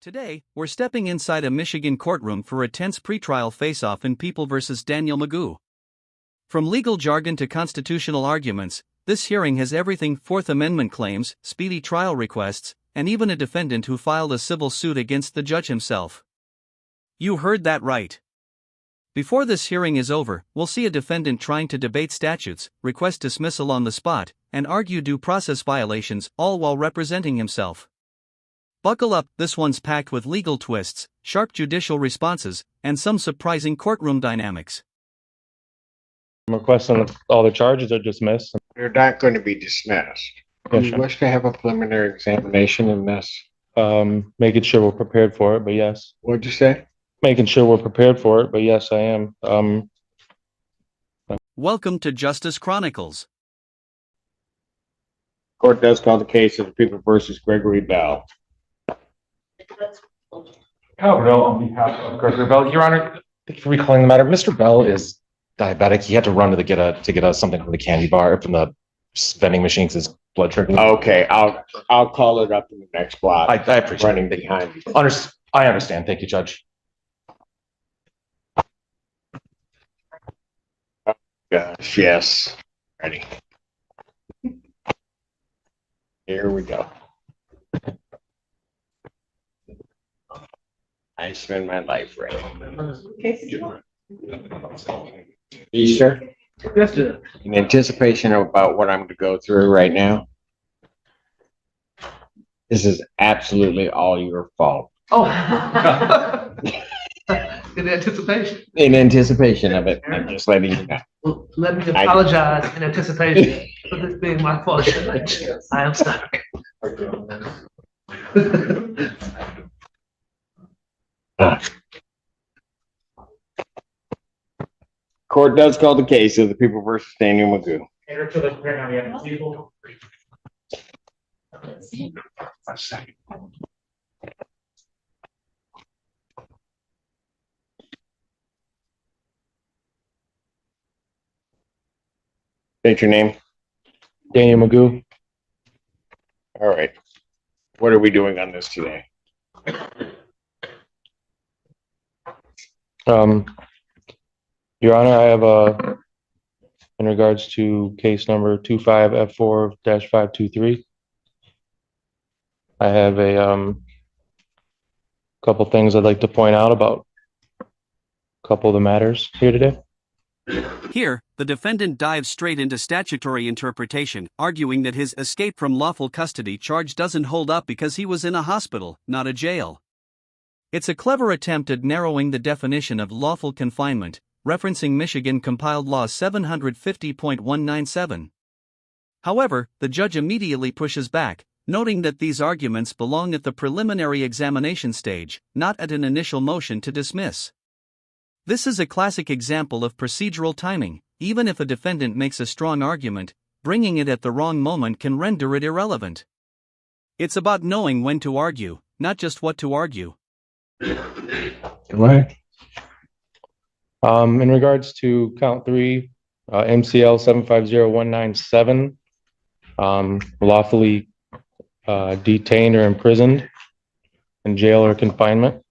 Today, we're stepping inside a Michigan courtroom for a tense pretrial face-off in People v. Daniel Magoo. From legal jargon to constitutional arguments, this hearing has everything: Fourth Amendment claims, speedy trial requests, and even a defendant who filed a civil suit against the judge himself. You heard that right. Before this hearing is over, we'll see a defendant trying to debate statutes, request dismissal on the spot, and argue due process violations, all while representing himself. Buckle up, this one's packed with legal twists, sharp judicial responses, and some surprising courtroom dynamics. I'm requesting that all the charges are dismissed. They're not going to be dismissed. Yes, You sir. wish to have a preliminary examination in this? Making sure we're prepared for it, but yes. What'd you say? Making sure we're prepared for it, but yes, I am. Welcome to Justice Chronicles. Court does call the case of the People versus Gregory Bell. Howard Bell on behalf of Gregory Bell. Your Honor, thank you for recalling the matter. Mr. Bell is diabetic. He had to run to get something from the candy bar, from the vending machine, because his blood sugar. Okay, I'll call it up in the next block. I appreciate running it. behind you. I understand. Thank you, Judge. Gosh, yes. Ready. Here we go. I spend my life ready. You sure? Yes, sir. In anticipation about what I'm going to go through right now, this is absolutely all your fault. Oh. In anticipation. In anticipation of it, I'm just letting you know. Well, let me apologize in anticipation for this being my fault. I am sorry. Court does call the case of the People versus Daniel Magoo. Enter to the people. State your name. Daniel Magoo. All right. What are we doing on this today? Your Honor, I have in regards to case number 25F4-523. I have a couple things I'd like to point out about a couple of the matters here today. Here, the defendant dives straight into statutory interpretation, arguing that his escape from lawful custody charge doesn't hold up because he was in a hospital, not a jail. It's a clever attempt at narrowing the definition of lawful confinement, referencing Michigan Compiled Law 750.197. However, the judge immediately pushes back, noting that these arguments belong at the preliminary examination stage, not at an initial motion to dismiss. This is a classic example of procedural timing. Even if a defendant makes a strong argument, bringing it at the wrong moment can render it irrelevant. It's about knowing when to argue, not just what to argue. What? In regards to count 3, MCL 750197, lawfully detained or imprisoned in jail or confinement.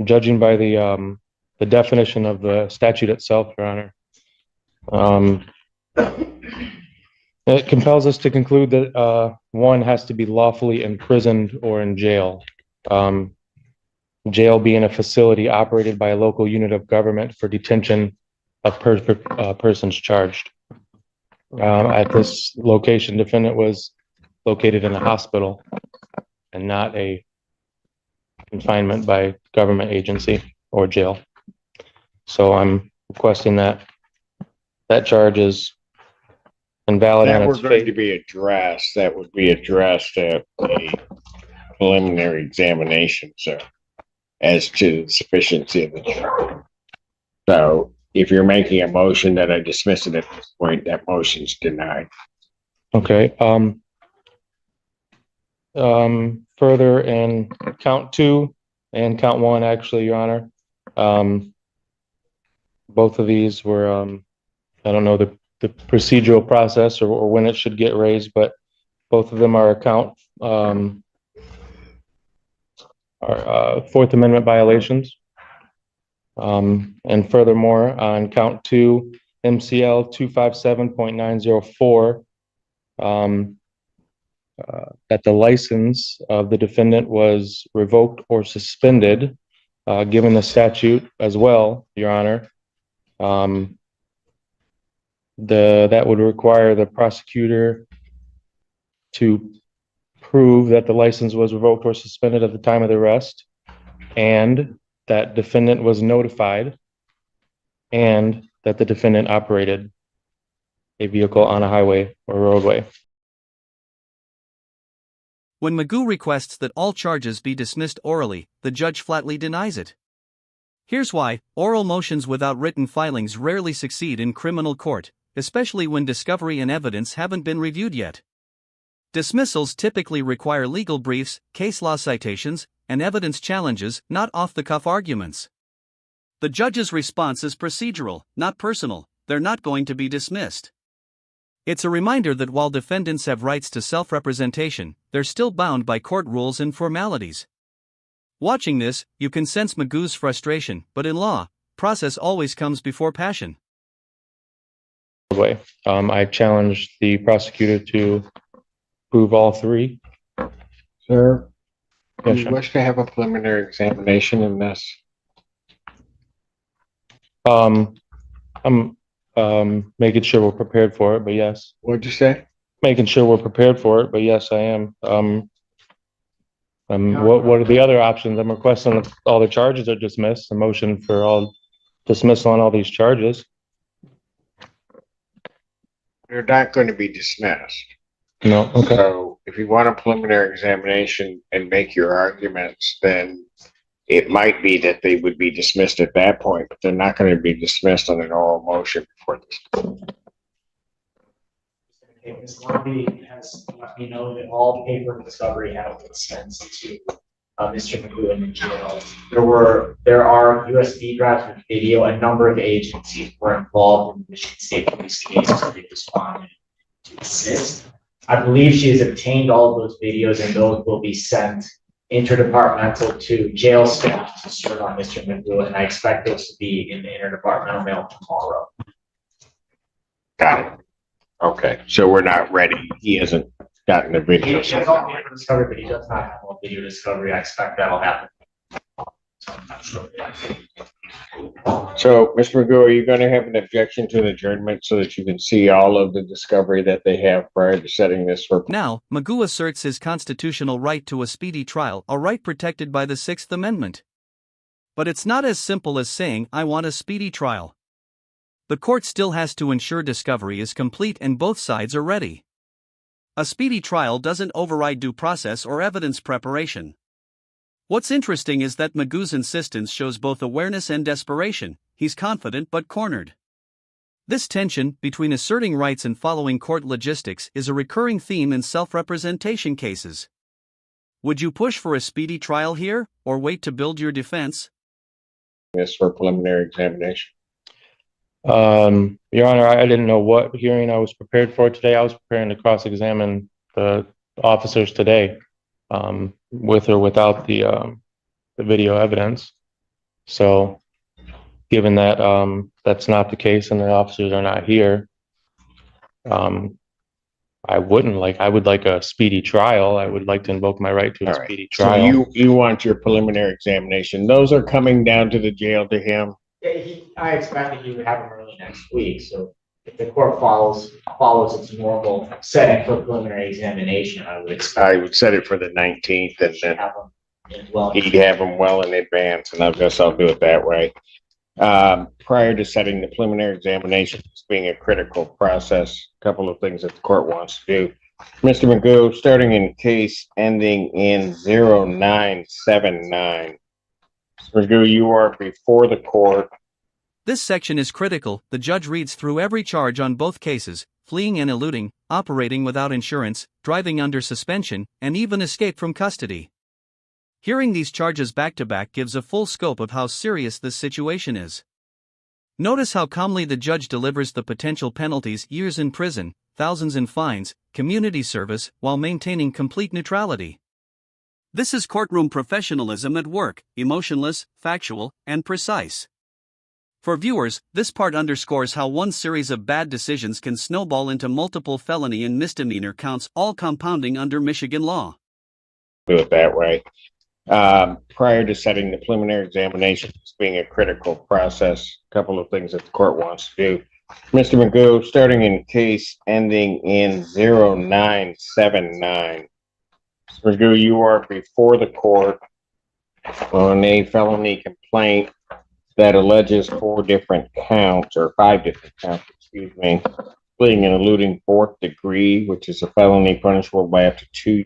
Judging by the definition of the statute itself, Your Honor, it compels us to conclude that one has to be lawfully imprisoned or in jail. Jail being a facility operated by a local unit of government for detention of persons charged. At this location, defendant was located in a hospital and not a confinement by government agency or jail. So I'm requesting that charge is invalid on its face. That would be addressed at a preliminary examination, sir, as to the sufficiency of the charge. So if you're making a motion that I dismiss it at this point, that motion's denied. Okay. Further in count 2 and count 1, actually, Your Honor, both of these were, I don't know the procedural process or when it should get raised, but both of them are count are Fourth Amendment violations. And furthermore, on count 2, MCL 257.904, that the license of the defendant was revoked or suspended, given the statute as well, Your Honor. That would require the prosecutor to prove that the license was revoked or suspended at the time of the arrest, and that defendant was notified, and that the defendant operated a vehicle on a highway or roadway. When Magoo requests that all charges be dismissed orally, the judge flatly denies it. Here's why: oral motions without written filings rarely succeed in criminal court, especially when discovery and evidence haven't been reviewed yet. Dismissals typically require legal briefs, case law citations, and evidence challenges, not off-the-cuff arguments. The judge's response is procedural, not personal. They're not going to be dismissed. It's a reminder that while defendants have rights to self-representation, they're still bound by court rules and formalities. Watching this, you can sense Magoo's frustration, but in law, process always comes before passion. I challenged the prosecutor to prove all 3. Sir, Yes, you sir. wish to have a preliminary examination in this? I'm making sure we're prepared for it, but yes. What'd you say? Making sure we're prepared for it, but yes, I am. What are the other options? I'm requesting that all the charges are dismissed, a motion for all dismissal on all these charges. They're not going to be dismissed. No, okay. So if you want a preliminary examination and make your arguments, then it might be that they would be dismissed at that point, but they're not going to be dismissed on an oral motion before this. Okay, Ms. Lobby has let me know that all paper discovery has been sent to Mr. Magoo in jail. There are USB drives with video. A number of agencies were involved in the Michigan State Police case, so they responded to assist. I believe she has obtained all of those videos, and those will be sent interdepartmental to jail staff to serve on Mr. Magoo, and I expect those to be in the interdepartmental mail tomorrow. Got it. Okay, so we're not ready. He hasn't gotten the video. He has all paper discovery, but he does not have all video discovery. I expect that'll happen. So I'm not sure. So, Mr. Magoo, are you going to have an objection to an adjournment so that you can see all of the discovery that they have prior to setting this for? Now, Magoo asserts his constitutional right to a speedy trial, a right protected by the Sixth Amendment. But it's not as simple as saying, "I want a speedy trial." The court still has to ensure discovery is complete and both sides are ready. A speedy trial doesn't override due process or evidence preparation. What's interesting is that Magoo's insistence shows both awareness and desperation. He's confident but cornered. This tension between asserting rights and following court logistics is a recurring theme in self-representation cases. Would you push for a speedy trial here, or wait to build your defense? This for preliminary examination. Your Honor, I didn't know what hearing I was prepared for today. I was preparing to cross-examine the officers today, with or without the video evidence. So, given that that's not the case and the officers are not here, I would like a speedy trial. I would like to invoke my right to a speedy trial. So you want your preliminary examination. Those are coming down to the jail to him. I expect that you would have them early next week, so if the court follows its normal setting for preliminary examination, I would expect. I would set it for the 19th, and then he'd have them well in advance, and I guess I'll do it that way. Prior to setting the preliminary examination, it's being a critical process, a couple of things that the court wants to do. Mr. Magoo, starting in case ending in 0979. Magoo, you are before the court. This section is critical. The judge reads through every charge on both cases: fleeing and eluding, operating without insurance, driving under suspension, and even escape from custody. Hearing these charges back-to-back gives a full scope of how serious this situation is. Notice how calmly the judge delivers the potential penalties: years in prison, thousands in fines, community service, while maintaining complete neutrality. This is courtroom professionalism at work, emotionless, factual, and precise. For viewers, this part underscores how one series of bad decisions can snowball into multiple felony and misdemeanor counts, all compounding under Michigan law. Do it that way. Prior to setting the preliminary examination as being a critical process, a couple of things that the court wants to do. Mr. Magoo, starting in case ending in 0979. Mr. Magoo, you are before the court on a felony complaint that alleges 5 different counts, excuse me, including an eluding 4th degree, which is a felony punishable by up to 2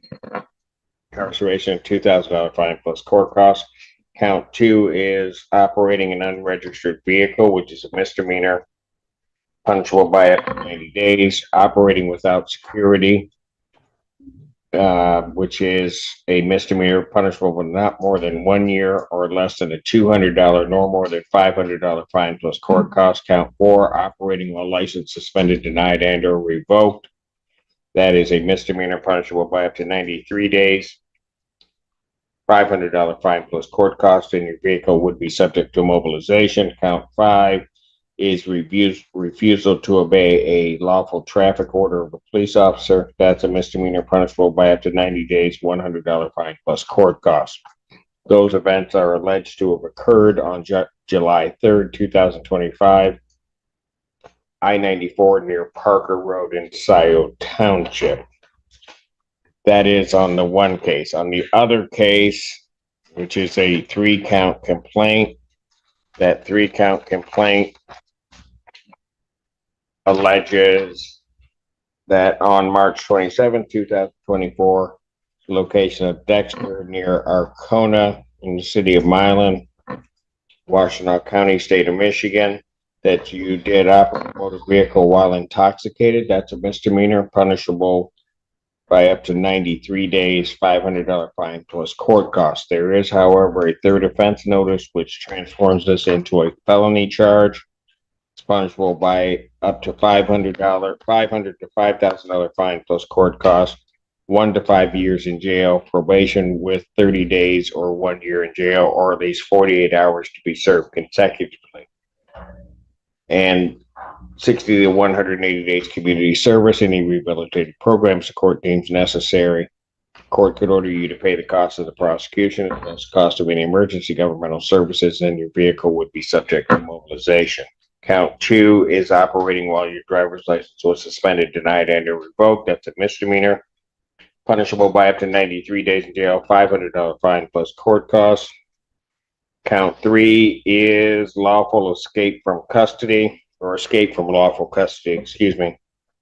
incarceration, $2,000 fine plus court costs. Count 2 is operating an unregistered vehicle, which is a misdemeanor, punishable by up to 90 days. Operating without security, which is a misdemeanor, punishable with not more than 1 year or less than a $200 nor more than $500 fine plus court costs. Count 4, operating while license suspended, denied, and or revoked. That is a misdemeanor, punishable by up to 93 days. $500 fine plus court costs, and your vehicle would be subject to immobilization. Count 5 is refusal to obey a lawful traffic order of a police officer. That's a misdemeanor, punishable by up to 90 days, $100 fine plus court costs. Those events are alleged to have occurred on July 3rd, 2025, I-94 near Parker Road in Scioto Township. That is on the one case. On the other case, which is a 3-count complaint, that 3-count complaint alleges that on March 27, 2024, location of Dexter near Arcona in the city of Milan, Washtenaw County, state of Michigan, that you did operate a motor vehicle while intoxicated. That's a misdemeanor, punishable by up to 93 days, $500 fine plus court costs. There is, however, a third offense notice which transforms this into a felony charge. It's punishable by up to $500 to $5,000 fine plus court costs, 1 to 5 years in jail, probation with 30 days or 1 year in jail, or at least 48 hours to be served consecutively, and 60 to 180 days community service, any rehabilitative programs the court deems necessary. Court could order you to pay the cost of the prosecution, as well as the cost of any emergency governmental services, and your vehicle would be subject to mobilization. Count 2 is operating while your driver's license was suspended, denied, and or revoked. That's a misdemeanor, punishable by up to 93 days in jail, $500 fine plus court costs. Count 3 is lawful escape from custody, or escape from lawful custody, excuse me.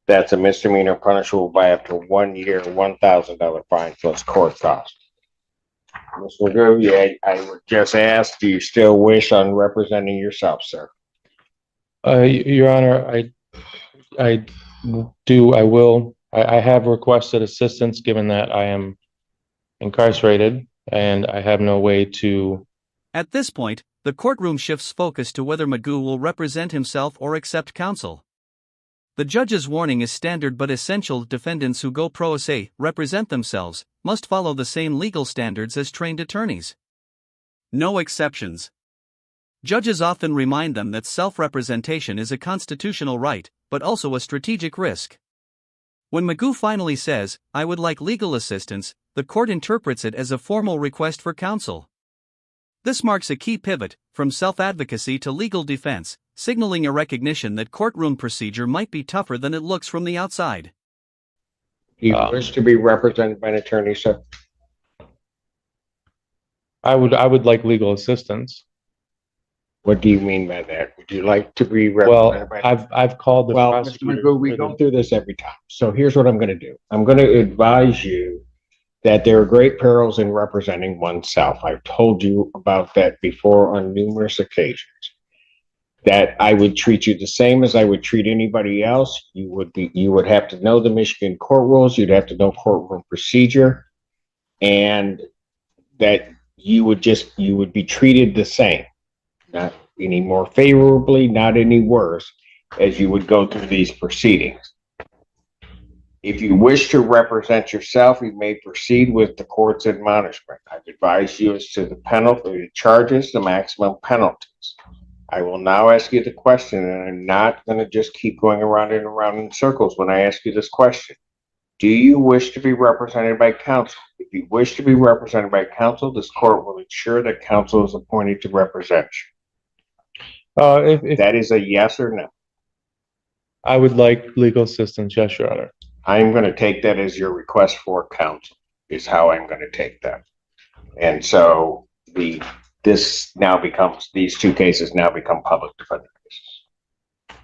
That's a misdemeanor, punishable by up to 1 year, $1,000 fine plus court costs. Mr. Magoo, yeah, I would just ask, do you still wish on representing yourself, sir? Your Honor, I will. I have requested assistance given that I am incarcerated and I have no way to. At this point, the courtroom shifts focus to whether Magoo will represent himself or accept counsel. The judge's warning is standard but essential. Defendants who go pro se, represent themselves, must follow the same legal standards as trained attorneys. No exceptions. Judges often remind them that self-representation is a constitutional right, but also a strategic risk. When Magoo finally says, "I would like legal assistance," the court interprets it as a formal request for counsel. This marks a key pivot, from self-advocacy to legal defense, signaling a recognition that courtroom procedure might be tougher than it looks from the outside. Do you wish to be represented by an attorney, sir? I would like legal assistance. What do you mean by that? Would you like to be Well, represented by I've called the Well, Mr. prosecutor. Magoo, we go through this every time. So here's what I'm going to do. I'm going to advise you that there are great perils in representing oneself. I've told you about that before on numerous occasions. That I would treat you the same as I would treat anybody else. You would have to know the Michigan court rules. You'd have to know courtroom procedure, and that you would be treated the same, not any more favorably, not any worse, as you would go through these proceedings. If you wish to represent yourself, you may proceed with the court's admonishment. I've advised you as to the penalty, the charges, the maximum penalties. I will now ask you the question, and I'm not going to just keep going around and around in circles when I ask you this question. Do you wish to be represented by counsel? If you wish to be represented by counsel, this court will ensure that counsel is appointed to represent you. If That is a yes or no. I would like legal assistance, yes, Your Honor. I'm going to take that as your request for counsel, is how I'm going to take that. And so these two cases now become public defender cases.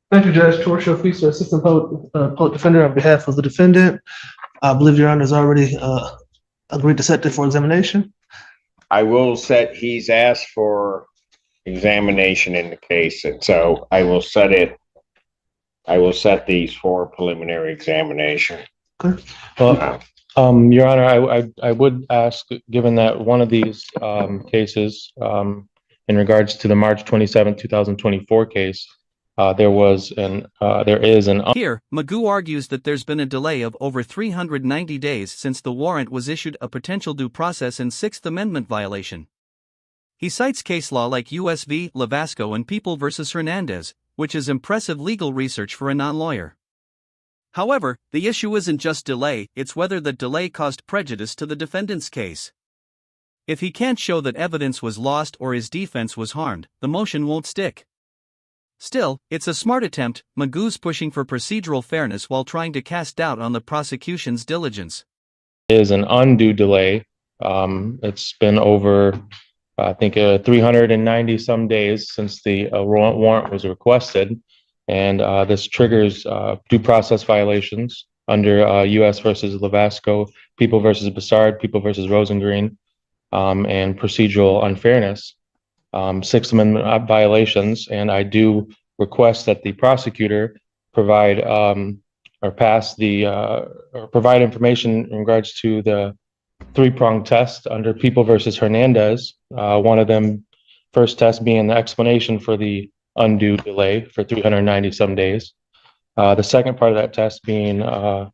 Thank you, Judge. Torture Feaster, Assistant Public Defender on behalf of the defendant. I believe Your Honor has already agreed to set it for examination. I will set, he's asked for examination in the case, and so I will set these for preliminary examination. Okay. Well, Your Honor, I would ask, given that one of these cases, in regards to the March 27, 2024 case, there is an Here, Magoo argues that there's been a delay of over 390 days since the warrant was issued, a potential due process and Sixth Amendment violation. He cites case law like U.S. v. Lavasco and People v. Hernandez, which is impressive legal research for a non-lawyer. However, the issue isn't just delay, it's whether that delay caused prejudice to the defendant's case. If he can't show that evidence was lost or his defense was harmed, the motion won't stick. Still, it's a smart attempt. Magoo's pushing for procedural fairness while trying to cast doubt on the prosecution's diligence. Is an undue delay. It's been over, I think, 390 some days since the warrant was requested, and this triggers due process violations under U.S. versus Lavasco, People versus Bassard, People versus Rosengreen, and procedural unfairness, Sixth Amendment violations. And I do request that the prosecutor provide provide information in regards to the three-pronged test under People versus Hernandez. One of them, first test being the explanation for the undue delay for 390 some days. The second part of that test being to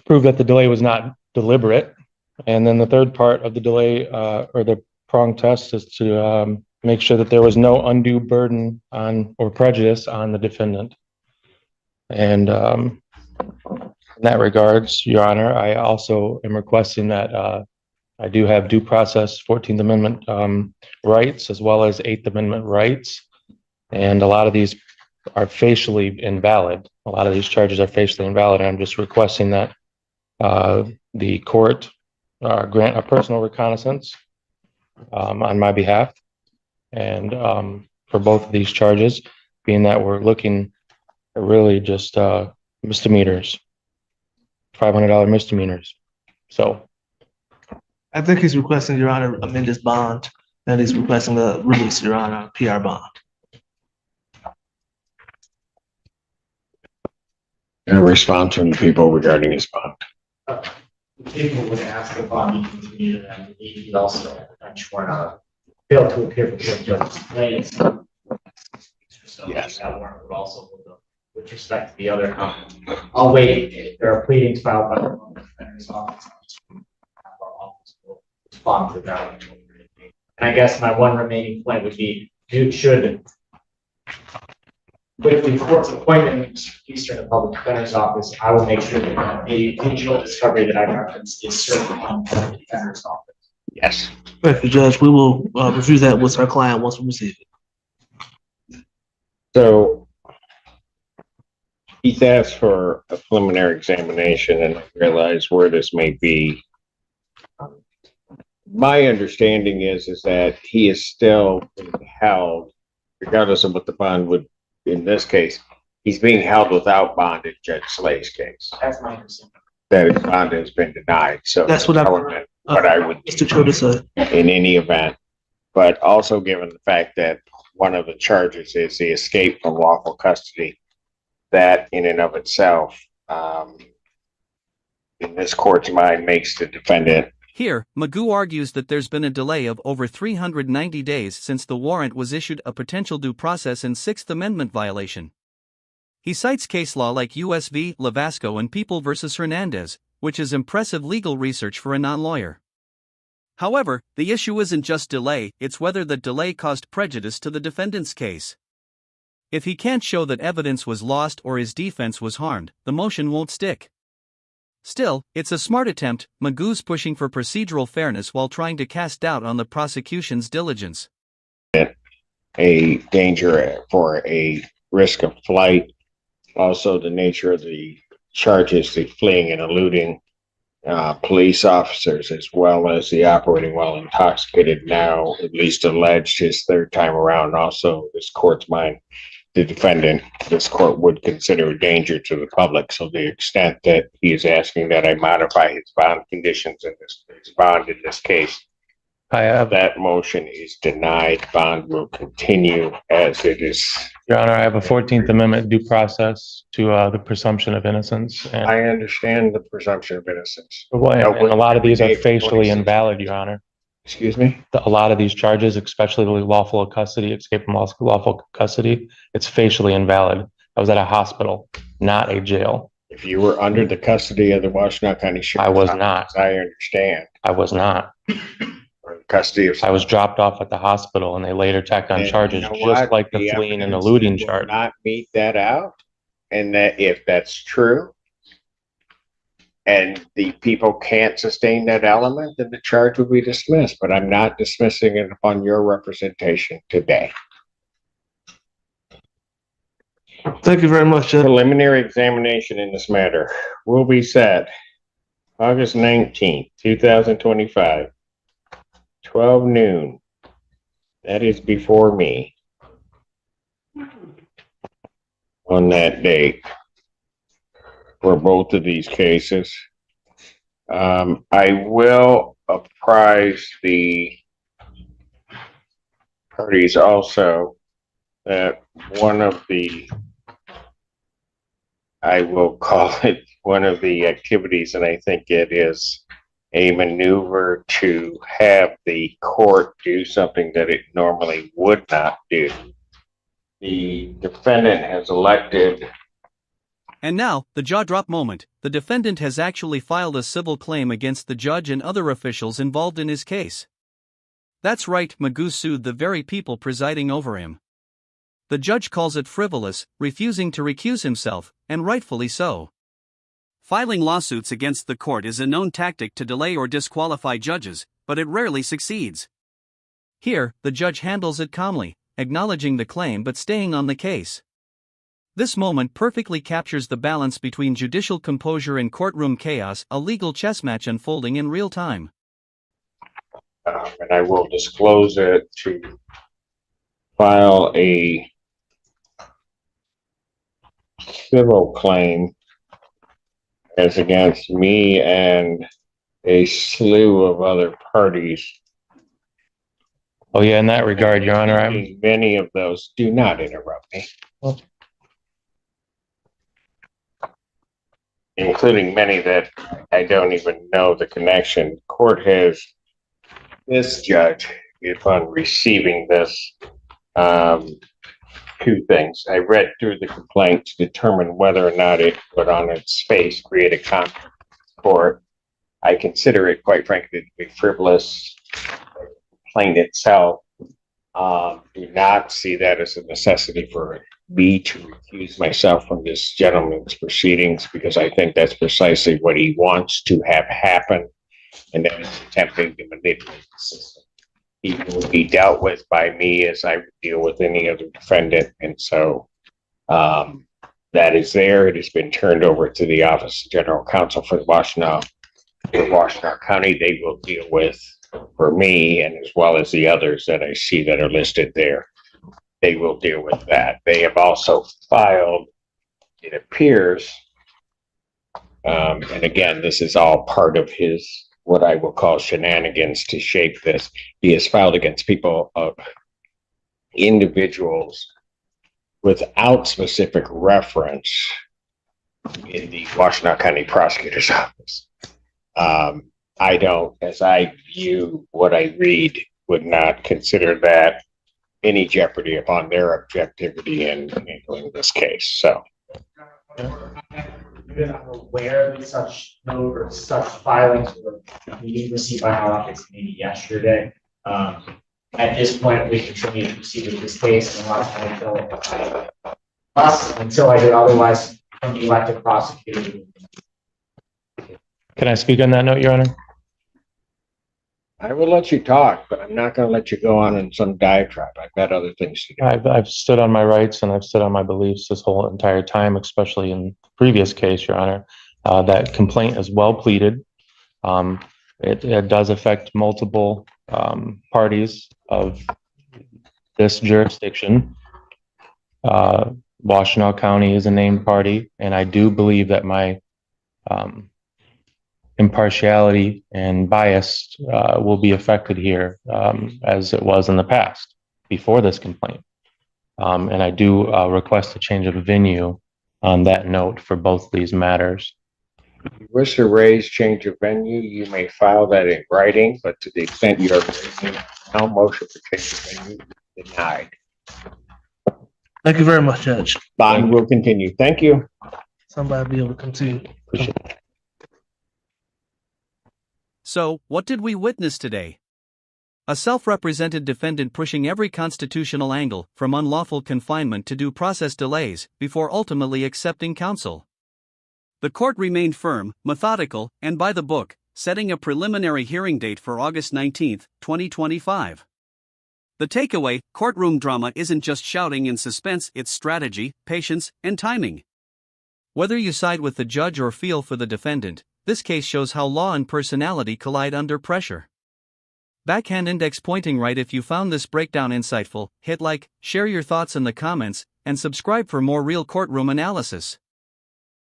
prove that the delay was not deliberate. And then the third part of the delay or the prong test is to make sure that there was no undue burden on or prejudice on the defendant. And in that regards, Your Honor, I also am requesting that I do have due process 14th Amendment rights as well as 8th Amendment rights. And a lot of these are facially invalid. A lot of these charges are facially invalid. And I'm just requesting that the court grant a personal reconnaissance on my behalf. And for both of these charges, being that we're looking at really just misdemeanors, $500 misdemeanors. So I think he's requesting, Your Honor, amend his bond, and he's requesting a release, Your Honor, PR bond. A response from the people regarding his bond. People would ask the bond to continue, and he also at the bench for failed to appear before the judge's place. So Yes. that warrant would also hold up with respect to the other. I'll wait. There are pleadings filed by the defender's office. Our office will respond to that. And I guess my one remaining point would be, should with the court's appointment in Eastern the Public Defender's Office, I will make sure that the digital discovery that I referenced is certified on the Defender's Office. Yes. Thank you, Judge. We will review that with our client once we receive it. So he's asked for a preliminary examination, and I realize where this may be. My understanding is that he is still held, regardless of what the bond would, in this case, he's being held without bond in Judge Slay's case. That's my understanding. That his bond has been denied. So That's what I would Mr. Choda said. in any event, but also given the fact that one of the charges is the escape from lawful custody, that in and of itself, in this court's mind, makes the defendant. Here, Magoo argues that there's been a delay of over 390 days since the warrant was issued, a potential due process and Sixth Amendment violation. He cites case law like US v. Lavasco and People versus Hernandez, which is impressive legal research for a non-lawyer. However, the issue isn't just delay, it's whether the delay caused prejudice to the defendant's case. If he can't show that evidence was lost or his defense was harmed, the motion won't stick. Still, it's a smart attempt. Magoo's pushing for procedural fairness while trying to cast doubt on the prosecution's diligence. A danger for a risk of flight. Also, the nature of the charges, the fleeing and eluding police officers, as well as the operating while intoxicated, now at least alleged his third time around. Also, this court's mind, the defendant, this court would consider a danger to the public. So the extent that he is asking that I modify his bond conditions in his bond in this case, that motion is denied. Bond will continue as it is. Your Honor, I have a 14th Amendment due process to the presumption of innocence. And, I understand the presumption of innocence. well, and a lot of these are facially invalid, Your Honor. Excuse me? A lot of these charges, especially the lawful custody, escape from lawful custody, it's facially invalid. I was at a hospital, not a jail. If you were under the custody of the Washtenaw County Sheriff's I was Office, not. I understand. I was not. Or the custody of. I was dropped off at the hospital and they later tacked on And charges you know just what? like the fleeing and evidence eluding will charge. Not meet that out, and that if that's true, and the people can't sustain that element, then the charge will be dismissed. But I'm not dismissing it upon your representation today. Thank you very much, Judge. Preliminary examination in this matter will be set August 19th, 2025, 12 noon. That is before me on that date for both of these cases. I will apprise the parties also that one of the, I will call it one of the activities, and I think it is a maneuver to have the court do something that it normally would not do. The defendant has elected. And now, the jaw-drop moment. The defendant has actually filed a civil claim against the judge and other officials involved in his case. That's right, Magoo sued the very people presiding over him. The judge calls it frivolous, refusing to recuse himself, and rightfully so. Filing lawsuits against the court is a known tactic to delay or disqualify judges, but it rarely succeeds. Here, the judge handles it calmly, acknowledging the claim but staying on the case. This moment perfectly captures the balance between judicial composure and courtroom chaos, a legal chess match unfolding in real time. And I will disclose it to file a civil claim as against me and a slew of other parties. Oh yeah, in that regard, Your Honor, Many of those, do not interrupt me. Including many that I don't even know the connection. Court has, this judge, upon receiving this, two things. I read through the complaint to determine whether or not it would on its face create a conflict with court. I consider it, quite frankly, to be frivolous. The complaint itself, do not see that as a necessity for me to recuse myself from this gentleman's proceedings, because I think that's precisely what he wants to have happen, and that is attempting to manipulate the system. He will be dealt with by me as I deal with any other defendant, and so that is there. It has been turned over to the Office of General Counsel for the Washtenaw County. They will deal with, for me, and as well as the others that I see that are listed there, they will deal with that. They have also filed, it appears, and again, this is all part of his, what I will call shenanigans to shape this. He has filed against people of individuals without specific reference in the Washtenaw County Prosecutor's Office. I don't, as I view what I read, would not consider that any jeopardy upon their objectivity in handling this case. So I'm aware that such note or such filings were being received by our office maybe yesterday. At this point, we continue to proceed with this case until I do otherwise from the elected prosecutor. Can I speak on that note, Your Honor? I will let you talk, but I'm not going to let you go on in some diatribe. I've got other things to do. I've stood on my rights and I've stood on my beliefs this whole entire time, especially in the previous case, Your Honor. That complaint is well pleaded. It does affect multiple parties of this jurisdiction. Washtenaw County is a named party, and I do believe that my impartiality and bias will be affected here as it was in the past before this complaint. And I do request a change of venue on that note for both these matters. If you wish to raise change of venue, you may file that in writing, but to the extent you are raising no motion for change of venue, denied. Thank you very much, Judge. Bond will continue. Thank you. Somebody be able to continue. So, what did we witness today? A self-represented defendant pushing every constitutional angle, from unlawful confinement to due process delays, before ultimately accepting counsel. The court remained firm, methodical, and by the book, setting a preliminary hearing date for August 19, 2025. The takeaway: courtroom drama isn't just shouting and suspense, it's strategy, patience, and timing. Whether you side with the judge or feel for the defendant, this case shows how law and personality collide under pressure. Backhand index pointing right. If you found this breakdown insightful, hit like, share your thoughts in the comments, and subscribe for more real courtroom analysis.